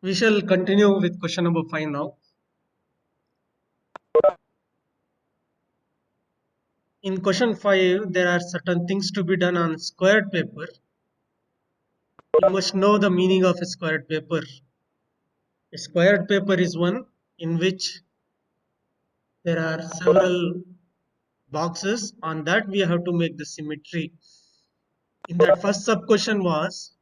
We shall continue with question number 5 now. In question 5, there are certain things to be done on squared paper. You must know the meaning of a squared paper. A squared paper is one in which there are several boxes. On that, we have to make the symmetry. In that first sub question was,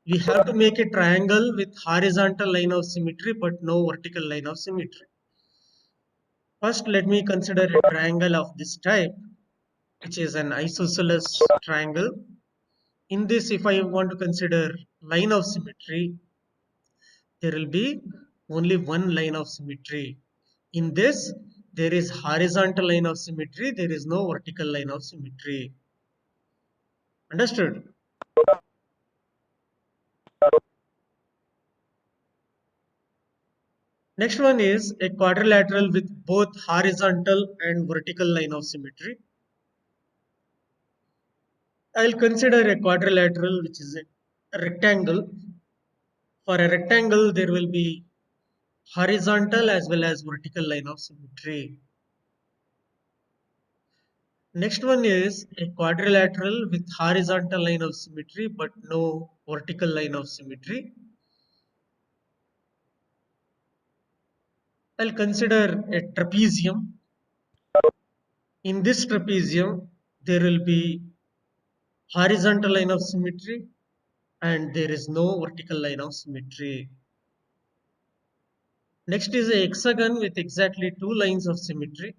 we have to make a triangle with horizontal line of symmetry but no vertical line of symmetry. First, let me consider a triangle of this type, which is an isosceles triangle. In this, if I want to consider line of symmetry, there will be only one line of symmetry. In this, there is horizontal line of symmetry, there is no vertical line of symmetry. Understood? Next one is a quadrilateral with both horizontal and vertical line of symmetry. I'll consider a quadrilateral which is a rectangle. For a rectangle, there will be horizontal as well as vertical line of symmetry. Next one is a quadrilateral with horizontal line of symmetry but no vertical line of symmetry. I'll consider a trapezium. In this trapezium, there will be horizontal line of symmetry and there is no vertical line of symmetry. Next is a hexagon with exactly two lines of symmetry.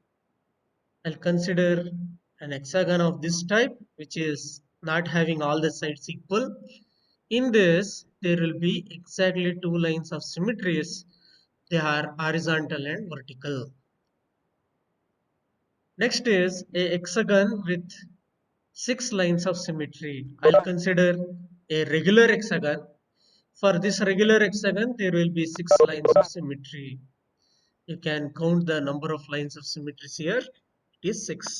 I'll consider an hexagon of this type, which is not having all the sides equal. In this, there will be exactly two lines of symmetries. They are horizontal and vertical. Next is a hexagon with six lines of symmetry. I'll consider a regular hexagon. For this regular hexagon, there will be six lines of symmetry. You can count the number of lines of symmetries here. It is six.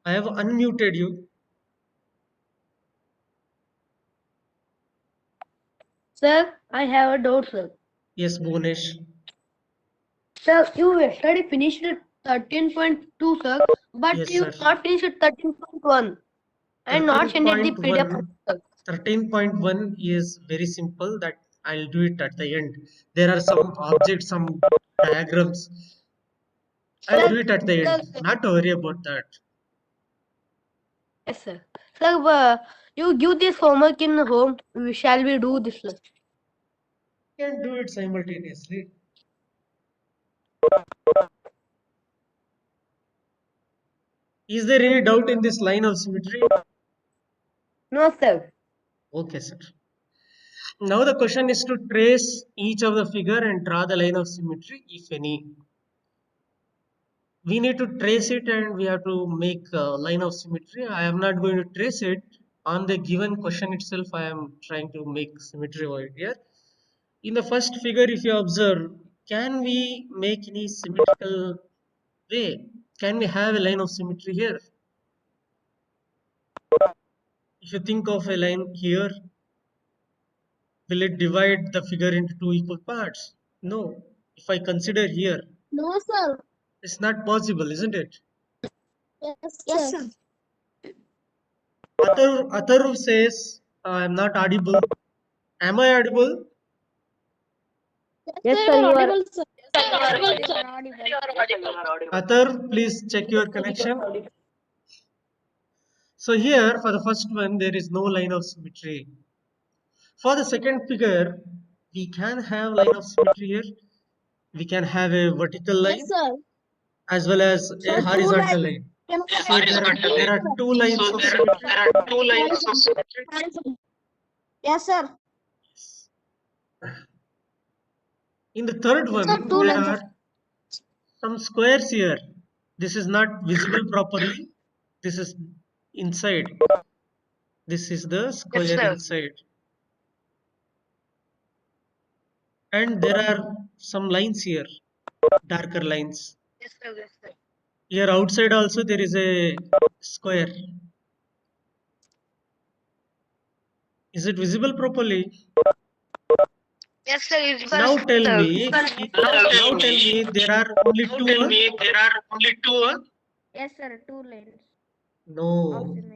I have unmuted you. Sir, I have a doubt, sir. Yes, Bhunesh. Sir, you yesterday finished at 13.2, sir, but Yes, you sir. not finished at 13.1 and not send it the PDF. 13.1. Sir. 13.1 is very simple that I'll do it at the end. There are some objects, some diagrams. I'll do Sir, it at the end. sir, Not to worry about that. yes, sir. Sir, you give this homework in home. Shall we do this, sir? You can do it simultaneously. Is there any doubt in this line of symmetry? No, sir. Okay, sir. Now the question is to trace each of the figure and draw the line of symmetry, if any. We need to trace it and we have to make a line of symmetry. I am not going to trace it. On the given question itself, I am trying to make symmetry over here. In the first figure, if you observe, can we make any symmetrical way? Can we have a line of symmetry here? If you think of a line here, will it divide the figure into two equal parts? No. If I consider here, No, sir. it's not possible, isn't it? Yes, sir. Atharv says, I'm not audible. Am I audible? Yes, sir. You are. Sir. Atharv, please check your connection. So here, for the first one, there is no line of symmetry. For the second figure, we can have line of symmetry here. We can have a vertical Yes, line sir. as well as a Sir, two horizontal lines. line. So there are two lines of symmetry. Yes, sir. In the third Sir, one, two there lines of. are some squares here. This is not visible properly. This is inside. This is the square inside. And there are some lines here, darker lines. Yes, sir. Yes, sir. Here outside also there is a square. Is it visible properly? Yes, sir. It's Now tell sir. me, now tell me there are only two. Yes, sir. Two lanes of No, symmetry.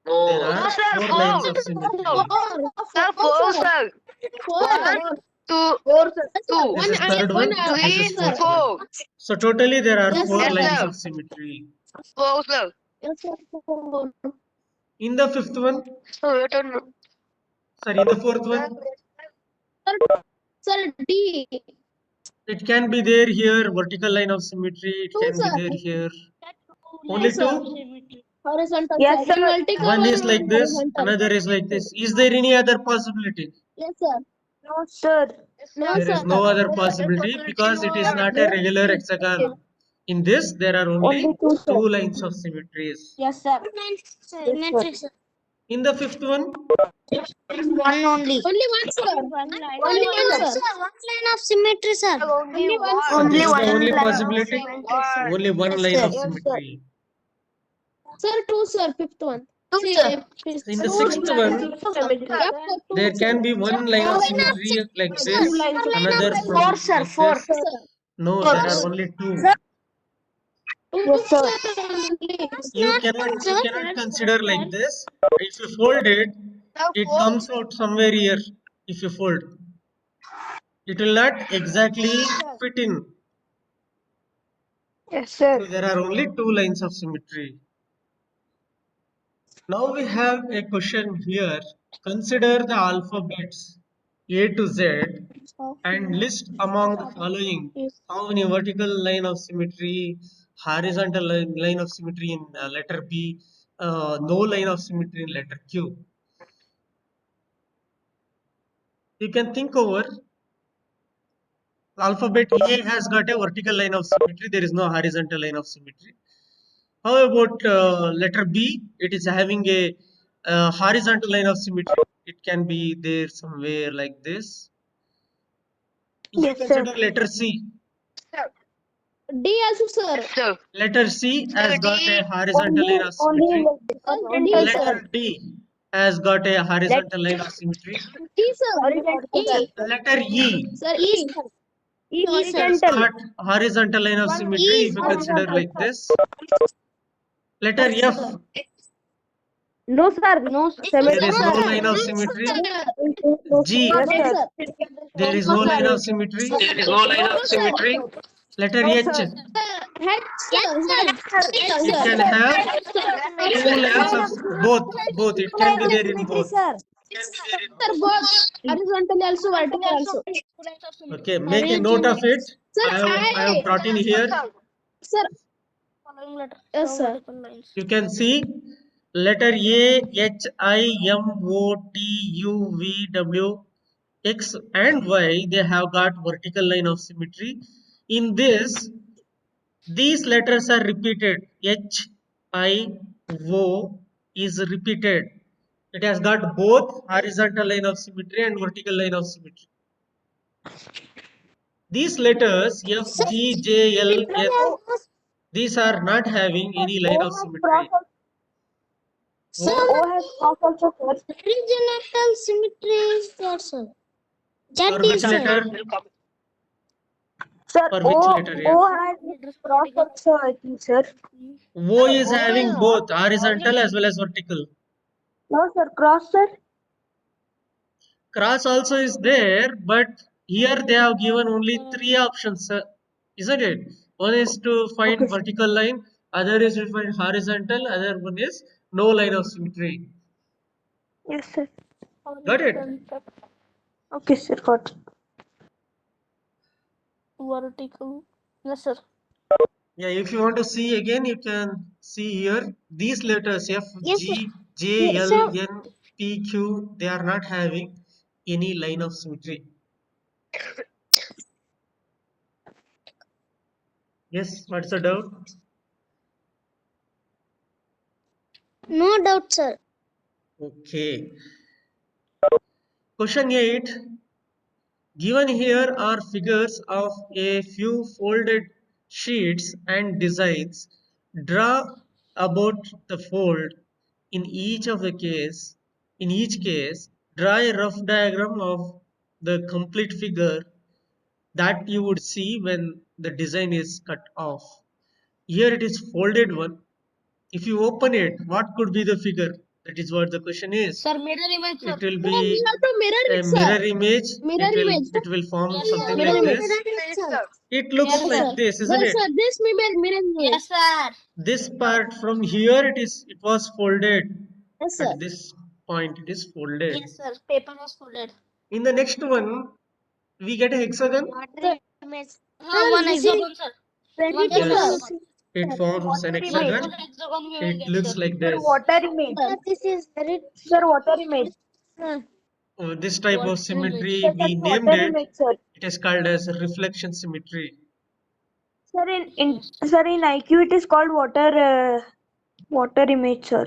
there No, are sir. four lines Four. of symmetry. Sir, four, sir. One, two, two, This is third one. This three, is fourth one. four. So totally there are four Yes, lines sir. of symmetry. Four, sir. In the fifth one, So you don't know. sorry, in the fourth one, Sir, D. it can be there here, vertical line of symmetry. It Two, can be sir. there here. Two, Only sir. two. Horizontal. Yes, One sir. vertical, One is one like this, horizontal. another is like this. Is there any other possibility? Yes, sir. No, sir. No, There is sir. no other possibility because it is not a regular hexagon. In this, there are only two, sir. two lines of symmetries. Yes, sir. Symmetric, sir. In the fifth one, One only. Only one, sir. Only one, sir. One line of symmetry, sir. Only one, so sir. this Only is the one only line. possibility. Only one Yes, line sir. of symmetry. Sir, two, sir. Fifth one. Two, sir. In the sixth one, Yep, sir. Two, there sir. can be one line of symmetry like this, another Four, one sir. like Four. this. Sir. No, Four. there are only two. Two, Yes, sir. only. You cannot consider like this. If you fold it, it Four. comes out somewhere here. If you fold, it will not exactly fit in. Yes, sir. So there are only two lines of symmetry. Now we have a question here. Consider the alphabets A to Z and list among the following how many vertical line of symmetry, horizontal line of symmetry in letter B, no line of symmetry in letter Q. You can think over. Alphabet A has got a vertical line of symmetry. There is no horizontal line of symmetry. How about letter B? It is having a horizontal line of symmetry. It can be there somewhere like this. If you Yes, sir. consider letter C, D also, sir. Sir. letter C has got a horizontal line of Only symmetry. D, sir. sir. Letter D has got a horizontal line of symmetry. E, sir. E. Letter E, Sir, E. E, it sir. has got horizontal line of symmetry. E If is you consider horizontal. like this. Letter Yes, F, sir. No, sir. No there is symmetry, no sir. line of symmetry. Yes, G, sir. there is No, no line sir. of symmetry. No, sir. Letter No, H, sir. Head, sir. Head, it sir. can have two lines of both. It can be there in both. Sir, both horizontal also, vertical also. Okay, make a note of it. Sir, I have brought in here. sir. Yes, sir. You can see letter A, H, I, M, O, T, U, V, W, X, and Y. They have got vertical line of symmetry. In this, these letters are repeated. H, I, O is repeated. It has got both horizontal line of symmetry and vertical line of symmetry. These letters F, G, J, L, H, these are not having any line of symmetry. Sir, horizontal symmetry is there, sir. For which letter? Sir, For which letter? Yeah. has cross also, I think, sir. O is having both horizontal as well as vertical. No, sir. Cross, sir. Cross also is there, but here they have given only three options, isn't it? One is to find vertical line, other is to find horizontal, other one is no line of symmetry. Yes, sir. Got it? Okay, sir. Got it. Vertical. Yes, sir. Yeah, if you want to see again, you can see here these letters F, Yes, sir. G, J, Yes, L, sir. N, P, Q, they are not having any line of symmetry. Yes, what's the doubt? No doubt, sir. Okay. Question 8. Given here are figures of a few folded sheets and designs. Draw about the fold in each case. In each case, Draw a rough diagram of the complete figure that you would see when the design is cut off. Here it is folded one. If you open it, what could be the figure? That is what the question is. Sir, mirror image, sir. It will Sir, we be have to mirror a it, sir. mirror image. Mirror image. It will form Yes, something mirror like image. this. Mirror image, sir. It looks Yes, like sir. this, isn't Yes, it? sir. This mirror image. Yes, sir. This part from here it was folded. Yes, sir. At this point it is folded. Yes, sir. Paper was folded. In the next one, we get a hexagon. Water image. One hexagon, sir. One Yes, hexagon. it forms an One hexagon. hexagon we will It get, looks sir. like this. Water image. Sir, this is very. Sir, water image. This type of Water symmetry, Sir, we that's named water it. image, sir. It is called as reflection symmetry. Sir, in IQ it is called water image, sir.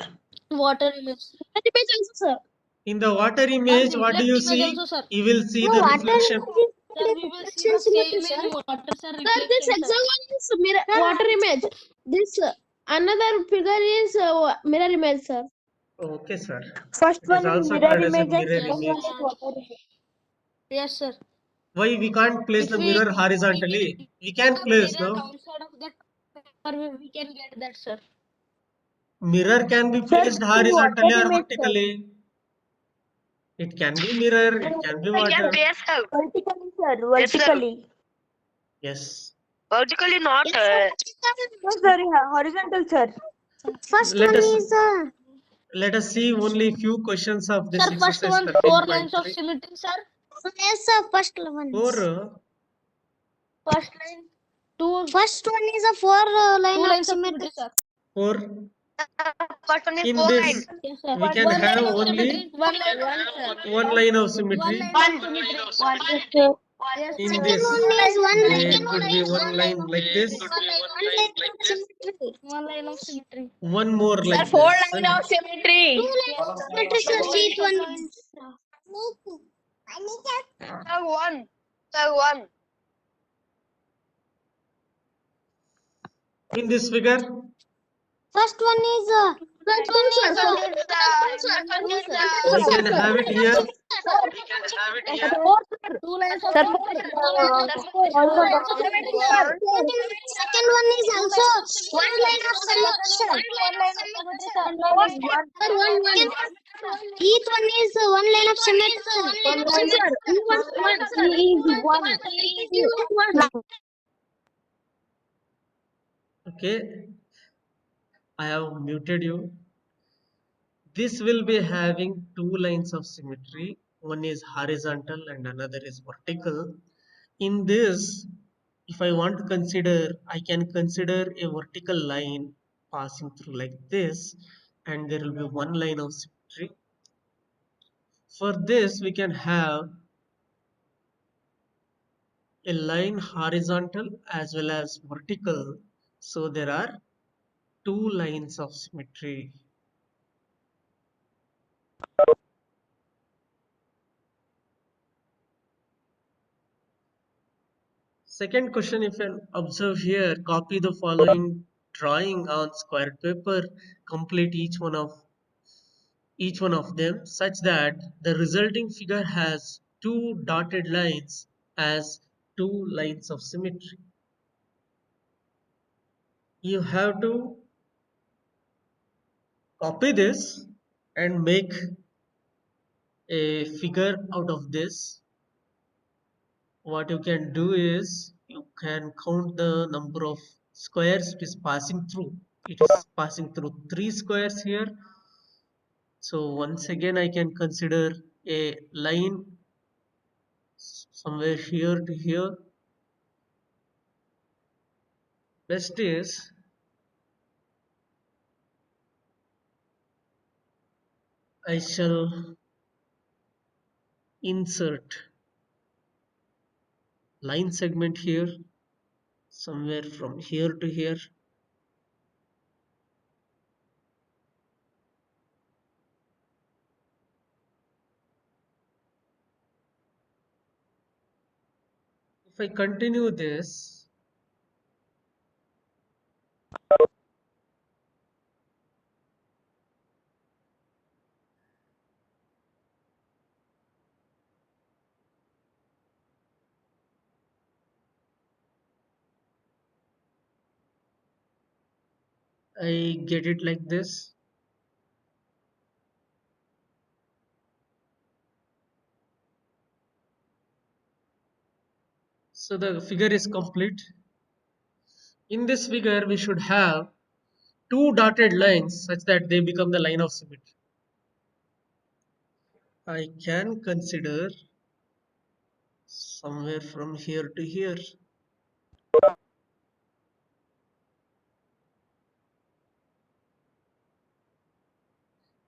Water image. Water image also, sir. In the water image, what do you Reflect image see? also, sir. You will see No, the water reflection. image is sir, we will see the same in water, sir. Sir, this hexagon is mirror, water image. This another figure is mirror image, sir. Okay, sir. First It is one is also mirror called as a image and mirror second image. one is water image. Yes, sir. Why we can't place If the we mirror horizontally? We can place, mirror no? downside of that paper, we can get that, sir. Mirror can be Sir, placed this is water horizontally or image, sir. vertically. It can be mirror, it can be water. Vertically, sir. Vertically. Yes. Vertically not. Yes, No, sir, yeah, horizontal, sir. First Let one us is let us see only few questions of this sir. First exercise one, 4 lines of 13.3. symmetry, sir. Yes, sir. First one. For First line, two. First one is a four line of symmetry, sir. for First one is in 4 this lines. Yes, sir. we can One have line of only symmetry. Sir. one line of One symmetry. line of symmetry. One is sir. Yes, In sir. this One there could be one line like this, line of symmetry. One line of symmetry. one more Sir, like 4 this. line of symmetry. Symmetry, sir. Sheet one. Sir, one. Sir, one. In this figure, First one is we can have it here. two lines of Sir, symmetry. sir. Second one is also one line of symmetry, sir. One line of symmetry, sir. Sir, one. Each one is one line of symmetry, sir. One, sir. He is one. Okay, I have muted you. This will be having two lines of symmetry. One is horizontal and another is vertical. In this, if I want to consider, I can consider a vertical line passing through like this, and there will be one line of symmetry. For this, we can have a line horizontal as well as vertical. So there are two lines of symmetry. Second question, if you observe here, copy the following drawing on square paper, complete each one of them such that the resulting figure has two dotted lines as two lines of symmetry. You have to copy this and make a figure out of this. What you can do is you can count the number of squares it is passing through. It is passing through three squares here. So once again I can consider a line somewhere here to here. Best is I shall insert line segment here somewhere from here to here. If I continue this, I get it like this. So the figure is complete. In this figure, we should have two dotted lines such that they become the line of symmetry. I can consider somewhere from here to here.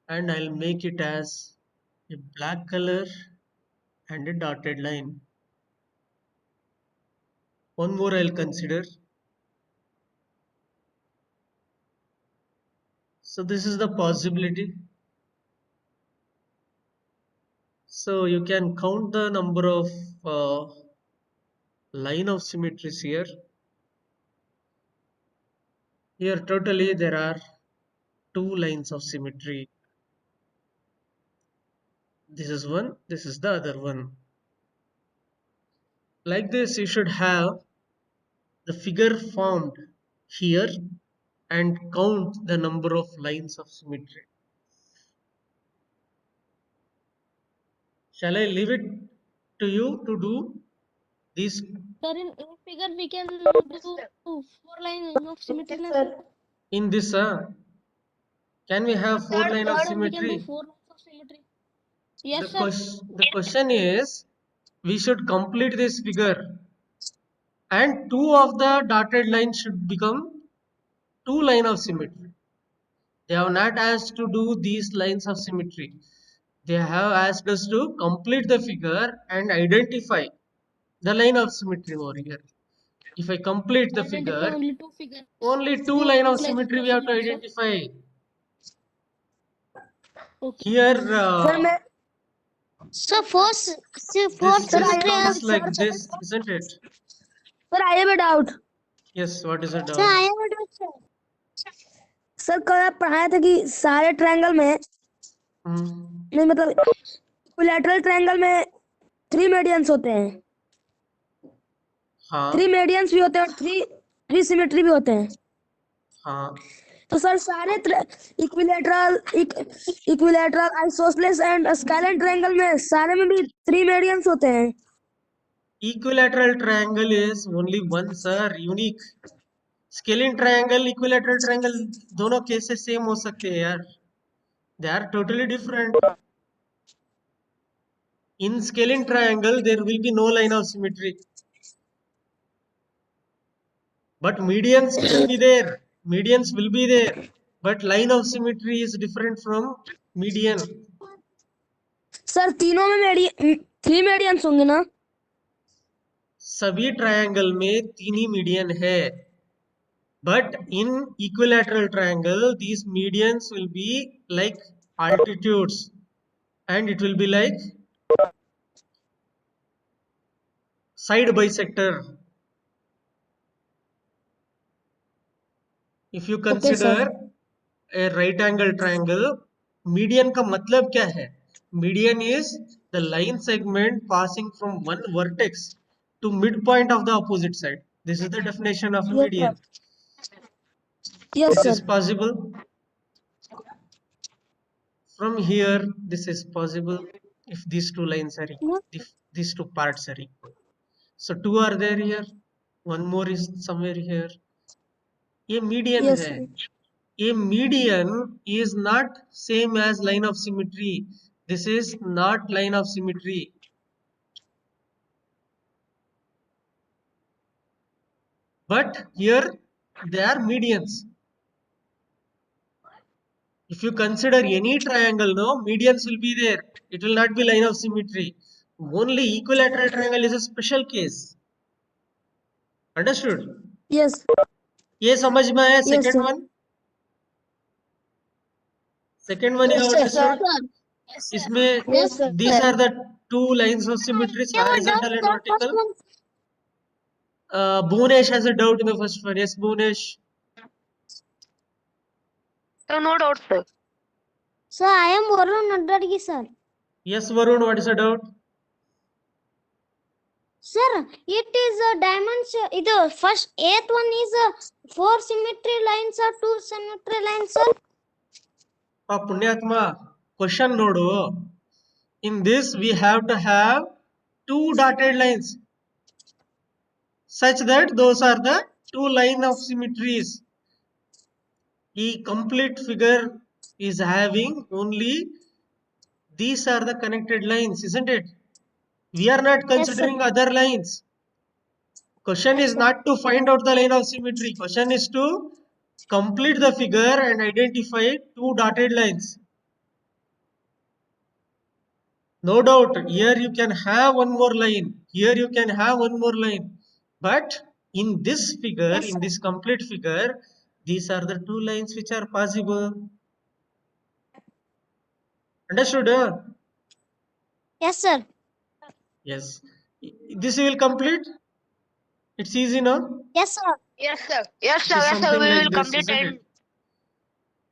And I'll make it as a black color and a dotted line. One more I'll consider. So this is the possibility. So you can count the number of line of symmetries here. Here totally there are two lines of symmetry. This is one, this is the other one. Like this, you should have the figure formed here and count the number of lines of symmetry. Shall I leave it to you to do this Sir, in figure we can do 4 lines of symmetry, na, sir. in this? Can we have four line of Sir, we can do symmetry? 4 lines of symmetry. Yes, The sir. question is, we should complete this figure, and two of the dotted lines should become two line of symmetry. They have not asked to do these lines of symmetry. They have asked us to complete the figure and identify the line of symmetry over here. If I complete the Identify figure, only 2 figures. only two Two line of lines symmetry of we have to symmetry, sir. identify. Okay. Here, Sir, मैं So fourth this symmetry comes has. like this, isn't it? Sir I have a doubt. Yes, what is the Sir, I doubt? have a doubt, sir. Sir कल आप पढ़ाया था कि सारे triangle में Hmm. नहीं मतलब इक्विलैटरल ट्रायंगल में 3 मीडियंस होते हैं, हाँ 3 मीडियंस भी होते हैं और 3 सिमेट्री भी होते हैं. हाँ तो सर सारे equilateral isosceles and scalene triangle में सारे में भी 3 मीडियंस होते हैं. equilateral triangle is only one, sir, unique. Scalene triangle, equilateral triangle, दोनों केसेस सेम हो सकते हैं यार. They are totally different. In scalene triangle, there will be no line of symmetry. But medians will be there. Medians will be there. But line of symmetry is different from median. Sir तीनों में 3 medians होंगे ना. सभी triangle में तीन ही median है. But in equilateral triangle, these medians will be like altitudes, and it will be like side bisector. If you okay consider sir. a right angle triangle, median का मतलब क्या है? Median is the line segment passing from one vertex to midpoint of the opposite side. This is the definition of a yes median. Sir. Yes This is sir. possible. From here, this is possible if these two lines are equal, if these two parts are equal. So two are there here. One more is somewhere here. A median yes है. Sir. A median is not same as line of symmetry. This is not line of symmetry. But here they are medians. If you consider any triangle, no, medians will be there. It will not be line of symmetry. Only equilateral triangle is a special case. Understood? Yes ये समझ में आया? Yes Second sir. one. Second one you have Yes, sir. understood. Yes, इसमें Yes, sir. these are the two lines of symmetries, I have a doubt, horizontal and sir. First vertical. one. Bhunesh has a doubt in the first one. Yes, Bhunesh. So no doubt, sir. Sir, I am Varun Nadargi, sir. Yes, Varun, what is the doubt? Sir, it is a dimension. The first eighth one is 4 symmetry lines or 2 symmetry lines, sir. ಪುಣ್ಯಾತ್ಮ question ನೋಡು. In this we have to have 2 dotted lines such that those are the 2 line of symmetries. The complete figure is having only these are the connected lines, isn't it? We are not considering other lines. Question is not to find out the line of symmetry. Question is to complete the figure and identify 2 dotted lines. No doubt, here you can have one more line. Here you can have one more line. But in this figure, in this complete figure, these are the 2 lines which are possible. Understood? Yes, sir. Yes. This will complete. It's easy now. Yes, sir. Yes, sir. Yes, It sir. is Yes, sir. something We like will this, complete isn't it. it?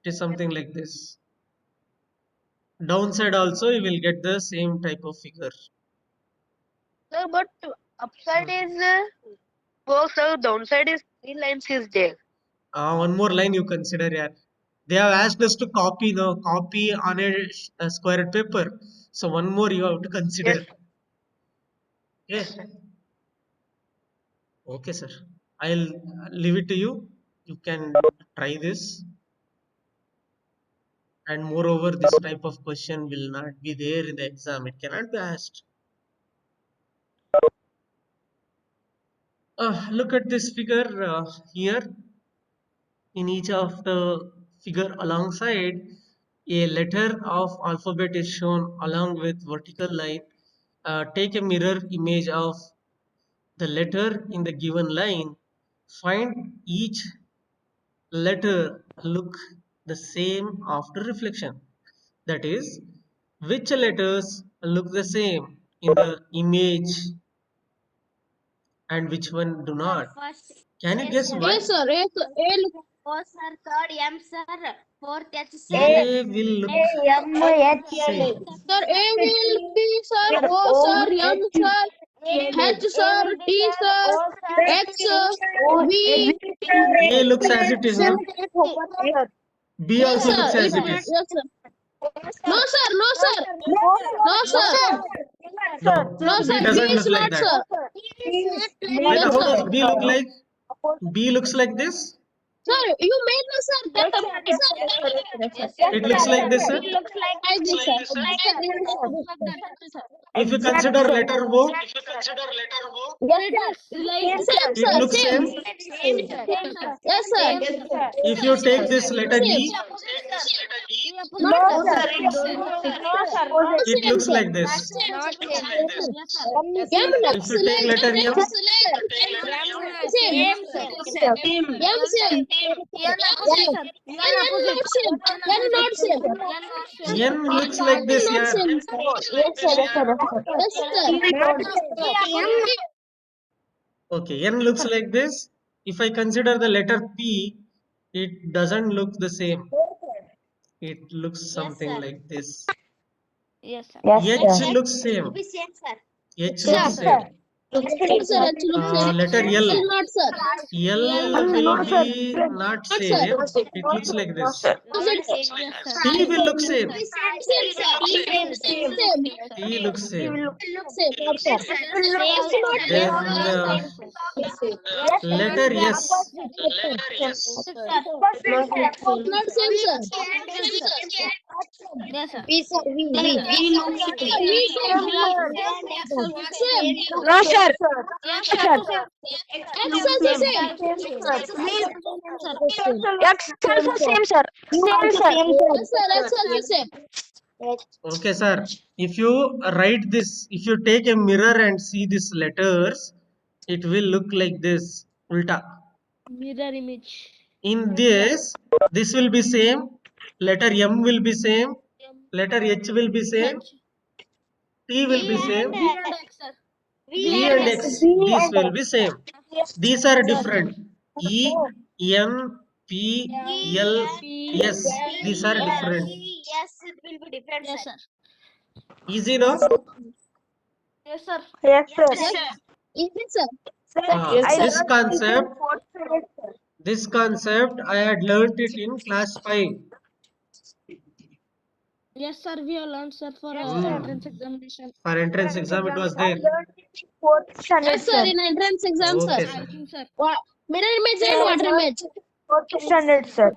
It is something like this. Downside also you will get the same type of figure. Sir, but upside is 4, sir. Downside is 3 lines is there. One more line you consider here. They have asked us to copy on a square paper. So one more you have to consider. Yes. Okay. Okay, sir. I'll leave it to you. You can try this. And moreover, this type of question will not be there in the exam. It cannot be asked. Look at this figure here. In each of the figure alongside, a letter of alphabet is shown along with vertical line. Take a mirror image of the letter in the given line. Find each letter look the same after reflection. That is, which letters look the same in the image and which one do not. First, Can you guess what? Yes, sir. Yes, sir. A look. O, sir. Third, M, sir. Fourth, H, sir. A will look M H same. Sir, A will be, sir. O, sir. M, sir. H, sir. T, sir. X, V. A looks as it is, no? B Yes, also sir. looks as it Yes, is. sir. No, sir. No, sir. No, sir. No, No, B sir. B doesn't is look like not, that. sir. But Yes, how sir. does B look like? B looks like this. Sir, you made no, sir. That It looks like this, sir. like this, sir. If you consider letter O, Same, it sir. looks Same. same. Yes, sir. If you take this letter Same. E, Not it same, looks sir. like this. M If looks you take letter like M, same. M same. N not same. N not same. N looks like N this not here. same. Yes, sir. Okay, N looks like this. If I consider the letter P, it doesn't look the same. It looks something sir. like this. Yes, H looks same. Be same, sir. H Same. looks same. Yes, sir. H looks same. Letter L. L not, sir. L will be not Not, sir. same. It looks like this. Opposite. T will look same. Same, sir. Same. T looks same. Same. Not, sir. Yes, not Then same. letter S. Not same, sir. V, sir. V. V same. Same. No, sir. X also same. X also same, sir. Same, sir. Yes, sir. X also same. Okay, sir. If you write this, if you take a mirror and see these letters, it will look like this. Ulta. Mirror image. In this will be same. Letter M will be same. Letter H will be same. T will be same. V and X. These will be same. These are different. E, N, P, L, S. These are different. Yes, it will be different, sir. Easy, no? Yes, sir. Yes, sir. Easy, sir. Sir, Yes, I sir. This learned it in concept, fourth standard, sir. this concept, I had learnt it in class 5. Yes, sir. We have learned, sir, for Yes, sir. entrance examination. For entrance exam, it was I there. learned it in fourth standard, Yes, sir. sir. In entrance exam, sir. Okay, I sir. think, sir. Mirror image Sir, and I water learned image. it in fourth standard, sir.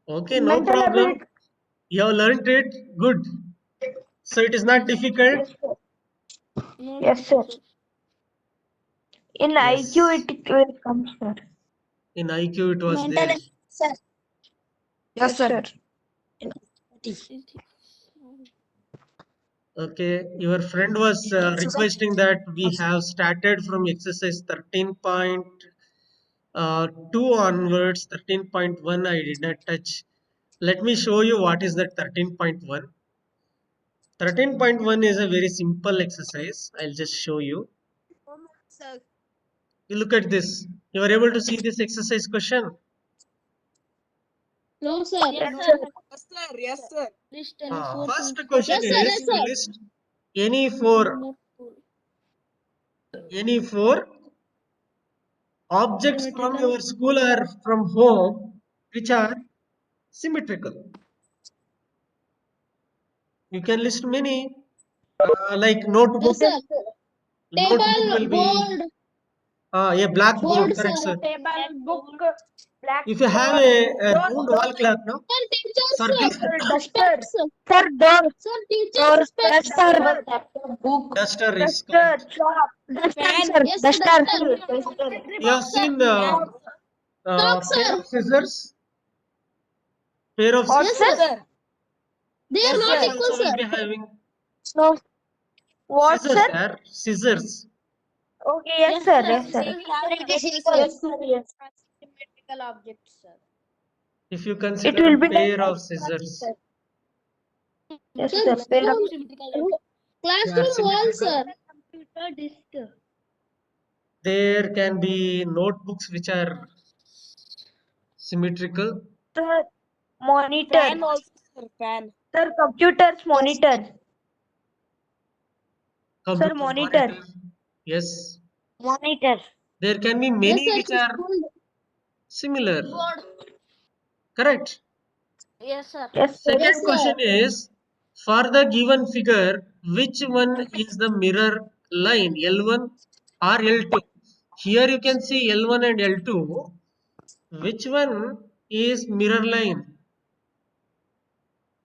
Okay, no Mental problem. ability. You have learnt it. Good. So it is not difficult. Yes, sir. No Yes, sir. difficult, In Yes. IQ it will come, sir. In IQ, it was Mental, there. sir. Yes, sir. Okay, your friend was requesting that we have started from exercise 13.2 onwards. 13.1 I did not touch. Let me show you what is that 13.1. 13.1 is a very simple exercise. I'll just show you. Sir. You look at this. You are able to see this exercise question. No, sir. Yes, No, sir. Yes, sir. Yes, sir. List any four First things. question Yes, sir. is Yes, sir. list any four objects from Symmetrical. your school or from home which are symmetrical. You can list many, like notebook. Yes, sir. Notebook Table, will be board, a blackboard, board, correct, sir. sir? Table, book, blackboard. If you have a round wall clock, no? Sir, teachers, Circle. sir. Duster. Specs, sir. Sir, door. Sir, teachers, specs. Duster. Book. Duster is Duster. correct. Chalk. Duster, Fan. sir. Yes, sir. Duster. Duster. You have seen the Chalk, pair sir. of scissors? Pair of What, Yes, scissors. sir? sir. They are Scissors not equal, also will sir. be having No. What, scissors sir? there. Scissors. Okay, yes, sir. Yes, sir. Yes, sir. Yes. Symmetrical objects, sir. If you It consider will a be pair like of scissors. yes, Sir, sir. Pair of classroom wall, sir. computer disk. There can be notebooks which are symmetrical. Sir, monitor. Fan also, sir. Fan. Sir, computer's monitor. Computer monitor. Yes. Monitor. There can be Yes, many sir. which are similar. Correct. Yes, sir. Yes, sir. Second Yes, sir. question is, for the given figure, which one is the mirror line, L1 or L2? Here you can see L1 and L2. Which one is mirror line?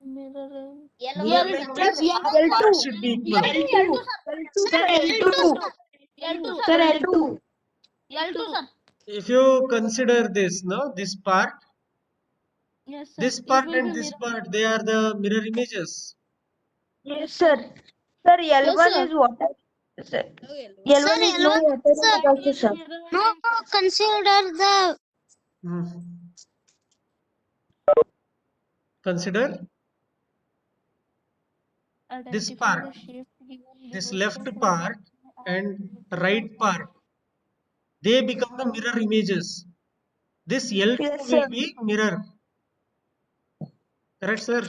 Mirror. Mirror line means all parts should be equal. L2. Sir, L2. L2, Sir, sir. L2. L2, sir. If you consider this, no, this part, Yes, sir. this It part will and be this mirror. part, they are the mirror images. Yes, sir. Sir, L1 sir. is water. Sir, Sir, L1 is no L1, water sir. is also, sir. No, consider the Hmm. Consider this Identify part, the shape given this below left from part and right part. They become the mirror images. This L2 Yes, will sir. be mirror. Correct, sir?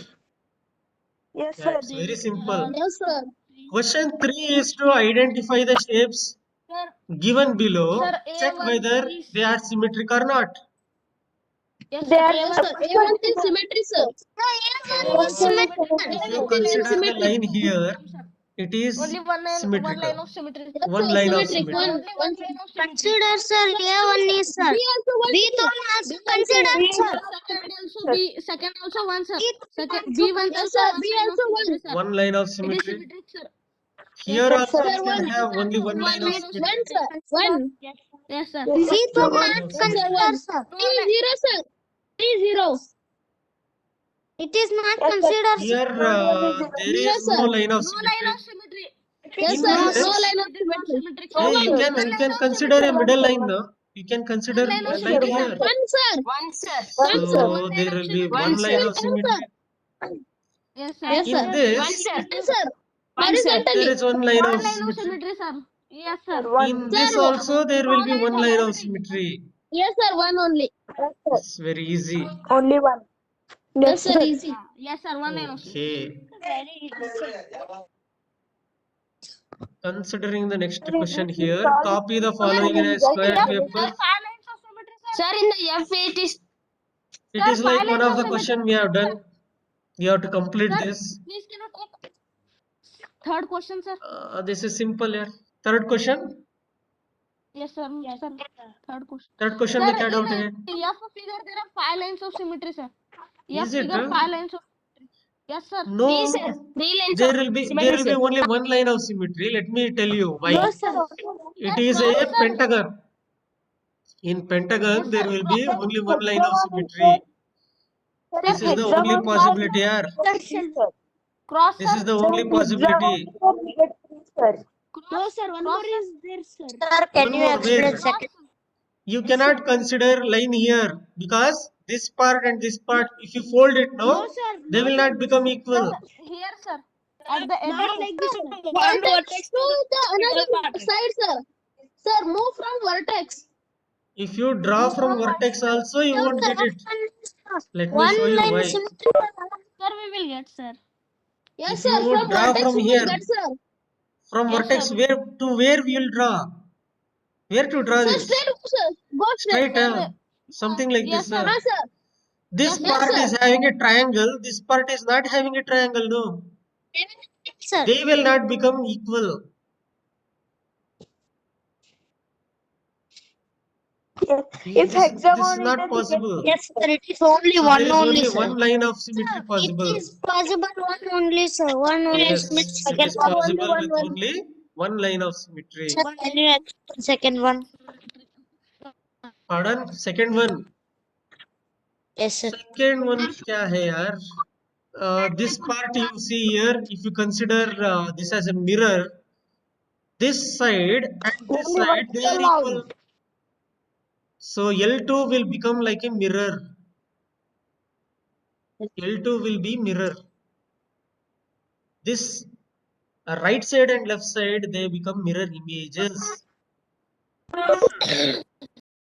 Yes, Yeah, sir. it's very simple. Yes, sir. Question 3 is to identify the shapes Sir, given below. Sir, Check A1 whether is- they are symmetric or not. yes, They sir. are A1, sir. A1 is symmetry, sir. A1 is symmetrical. If you A1 is consider the symmetry. line here, it is Only one line symmetrical. of symmetry. Yes, one sir, line of symmetric. symmetry. Only one line of symmetry. Consider, sir. A1 is, sir. B also one. B1 also consider, sir. Second also B. Second also one, sir. Second B1 B1 also also one. B also one. Sir. One line of It is symmetry. symmetric, sir. Here Yes, also sir. you can have only one line of symmetry. One, sir. One. Yes, sir. C2 One not line of symmetry. consider, sir. 3-0, sir. 3-0. It is not Yes, sir. considered, sir. Here there Yes, is no sir. line of No line symmetry. of symmetry. Yes, In sir. this, No line of symmetry. yeah, you sir. can consider a middle line now. You can consider One line a of line symmetry. here. One, sir. One, sir. One, sir. So there will be One, one line sir. of symmetry. Yes, sir. Yes, In sir. this, One, sir. Yes, sir. One, sir. Horizontally. there is one line One of line of symmetry. symmetry, sir. Yes, sir. In this Sir, also there will be line one of line of symmetry. symmetry. Yes, sir. One only. Yes, sir. It's very easy. Only one. Yes, sir. Easy. Yes, sir. One line of symmetry. Okay. Considering the next Sir, it question is here, solid copy the square following in a and square just paper. Sir, in the F it is. It is like one of the question we have done. You have to complete this. Please cannot take third question, sir. This is simple here. Third question. Yes, sir. Yes, sir. Third question. Third question Sir, में क्या in doubt है? F figure there are 5 lines of symmetry, sir. F Is it? figure 5 lines of symmetry. Yes, sir. No. Three lines There of will be symmetry, sir. only one line of symmetry. Let me tell you why. no, sir. It Sir, is no, a sir. pentagon. In pentagon, Yes, there sir. will be Sir, only one line of hexagon is there. symmetry. Sir, This is the hexagon only is possibility there, here. we get three, sir. Cross, This sir. is the Sir, only in hexagon possibility. is there, we get three, sir. No, sir. One more is there, sir. Sir, can One you more, explain where? second? You cannot consider line here because this part and this part, if you fold it, no, sir. they will not become equal. Here, sir. At the edge. Not like this. Vertex to the another side, sir. Sir, move from vertex. If you draw from vertex also, you won't get it. Let me One show you line why. symmetry. Sir, we will get, sir. Yes, If sir. you From draw vertex from we here, will get, sir. from Yes, vertex, sir. where we will draw? Where to draw Sir, this? straight, sir. Go straight. Straight, something like Yes, this. sir. Yes, sir. This Yes, part sir. is having a triangle. This part is not having a triangle. No, Sir. they will not become equal. If This is hexagon is not there, we get possible. Yes, sir. It is only So one there is only, only sir. one line of symmetry It possible. is possible one only, sir. One only Yes, symmetry. it Second is one, possible one, with one. only one line of symmetry. Sir, can you explain second one? Pardon? Second one. Yes, sir. Second one क्या है यार? This part you see here, if you consider this as a mirror, this side and this only side they are vertical equal. line. So L2 will become like a mirror. L2 will be mirror. This right side and left side they become mirror images.